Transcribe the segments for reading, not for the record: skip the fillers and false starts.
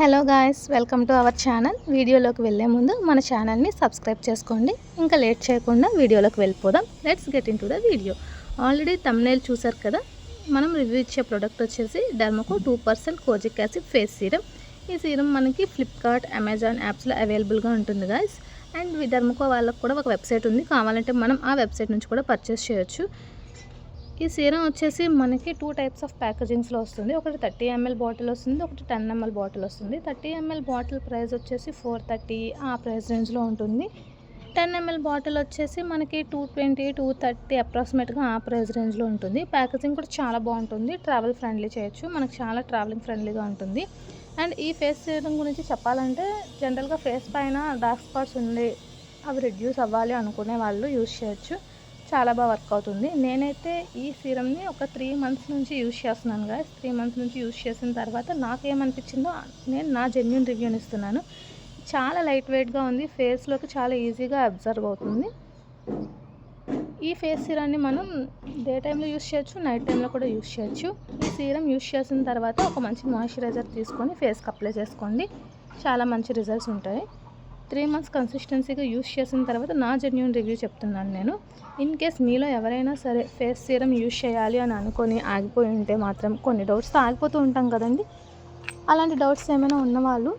Hello guys, welcome to our channel. వీడియోలోకి వెళ్ళే ముందు మన ఛానల్ని సబ్స్క్రైబ్ చేసుకోండి. ఇంకా లేట్ చేయకుండా వీడియోలోకి వెళ్ళిపోదాం. Let's get in to the video. Already thumbnail చూసారు కదా. మనం రివ్యూ ఇచ్చే ప్రోడక్ట్ వచ్చేసి డర్మకో 2% కోజిక్ యాసిడ్ ఫేస్ సీరం. ఈ సీరం మనకి ఫ్లిప్కార్ట్, అమెజాన్ యాప్స్లో అవైలబుల్గా ఉంటుంది గాయ్స్. అండ్ డర్మకో వాళ్ళకు కూడా ఒక వెబ్సైట్ ఉంది, కావాలంటే మనం ఆ వెబ్సైట్ నుంచి కూడా పర్చేస్ చేయొచ్చు. ఈ సీరం వచ్చేసి మనకి 2 టైప్స్ ఆఫ్ ప్యాకేజింగ్స్లో వస్తుంది. ఒకటి 30 ml బాటిల్ వస్తుంది, ఒకటి 10 ml బాటిల్ వస్తుంది. 30 ml బాటిల్ ప్రైస్ వచ్చేసి 430 ఆ ప్రైస్ రేంజ్లో ఉంటుంది. 10 ml బాటిల్ వచ్చేసి మనకి 220, 230 అప్రాక్సిమేట్గా ఆ ప్రైస్ రేంజ్లో ఉంటుంది. ప్యాకేజింగ్ కూడా చాలా బాగుంటుంది, ట్రావెల్ ఫ్రెండ్లీ చేయొచ్చు, మనకు చాలా ట్రావెలింగ్ ఫ్రెండ్లీగా ఉంటుంది. అండ్ ఈ ఫేస్ సీరం గురించి చెప్పాలంటే జనరల్గా ఫేస్ పైన డార్క్ స్పాట్స్ ఉండి అవి రిడ్యూస్ అవ్వాలి అనుకునే వాళ్ళు యూజ్ చేయొచ్చు. చాలా బాగా వర్క్ అవుతుంది. నేనైతే ఈ సీరమ్ని ఒక 3 మంత్స్ నుంచి యూజ్ చేస్తున్నాను గాయస్. 3 మంత్స్ నుంచి యూజ్ చేసిన తర్వాత నాకేమనిపించిందో నేను నా జెన్యూన్ రివ్యూని ఇస్తున్నాను. చాలా లైట్ వెయిట్గా ఉంది, ఫేస్లోకి చాలా ఈజీగా అబ్జర్వ్ అవుతుంది. ఈ ఫేస్ సీరాన్ని మనం డే టైంలో యూజ్ చేయొచ్చు, నైట్ టైంలో కూడా యూజ్ చేయొచ్చు. ఈ సీరం యూజ్ చేసిన తర్వాత ఒక మంచి మాయిశ్చరైజర్ తీసుకొని ఫేస్కి అప్లై చేసుకోండి, చాలా మంచి రిజల్ట్స్ ఉంటాయి. 3 మంత్స్ కన్సిస్టెన్సీగా యూజ్ చేసిన తర్వాత నా జెన్యూన్ రివ్యూ చెప్తున్నాను నేను. ఇన్ కేస్ మీలో ఎవరైనా సరే ఫేస్ సీరం యూజ్ చేయాలి అని అనుకొని ఆగిపోయి ఉంటే మాత్రం, కొన్ని డౌట్స్తో ఆగిపోతూ ఉంటాం కదండి, అలాంటి డౌట్స్ ఏమైనా ఉన్నవాళ్ళు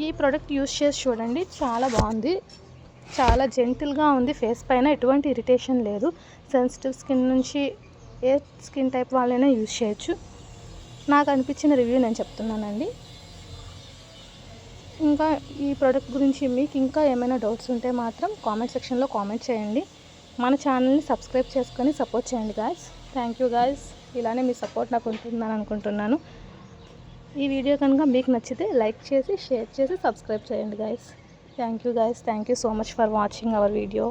ఈ ప్రోడక్ట్ యూజ్ చేసి చూడండి. చాలా బాగుంది, చాలా జెంటిల్గా ఉంది, ఫేస్ పైన ఎటువంటి ఇరిటేషన్ లేదు. సెన్సిటివ్ స్కిన్ నుంచి ఏ స్కిన్ టైప్ వాళ్ళైనా యూజ్ చేయొచ్చు. నాకు అనిపించిన రివ్యూ నేను చెప్తున్నానండి. ఇంకా ఈ ప్రోడక్ట్ గురించి మీకు ఇంకా ఏమైనా డౌట్స్ ఉంటే మాత్రం కామెంట్ సెక్షన్లో కామెంట్ చేయండి. మన ఛానల్ని సబ్స్క్రైబ్ చేసుకొని సపోర్ట్ చేయండి గాయ్స్. Thank you guys. ఇలానే మీ సపోర్ట్ నాకు ఉంటుందని అనుకుంటున్నాను. ఈ వీడియో కనుక మీకు నచ్చితే లైక్ చేసి, షేర్ చేసి, సబ్స్క్రైబ్ చేయండి guys. Thank you guys. Thank you so much for watching our video.